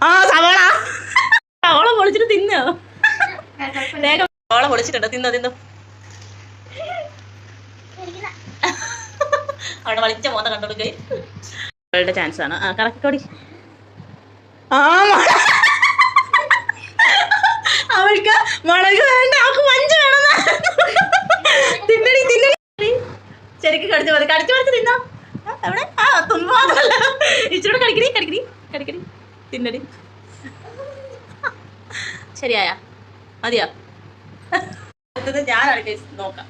ആ സവാള സവാള പൊളിച്ചിട്ട് തിന്നോ? വേഗം സവാള പൊളിച്ചിട്ടുണ്ട്, തിന്നോ തിന്നോ. അവിടെ വലിച്ച മോന്ത കണ്ടോടുക്കേ. അവളുടെ ചാൻസ് ആണ്. ആ കറക്റ്റോടി. ആ അവൾക്ക് മുളക് വേണ്ട, അവൾക്ക് മഞ്ച വേണം. തിന്നടി തിന്നടി, ശരിക്കും കടിച്ചു മതി, കടിച്ചു മറിച്ച് തിന്നോ. എവിടെ? ആ തുമ്പാതല്ല, ഇച്ചിരൂടെ കടിക്കടി കടിക്കടി കടിക്കടി, തിന്നടി. ശരിയായ മതിയോ? ഞാനാണ് നോക്കാം.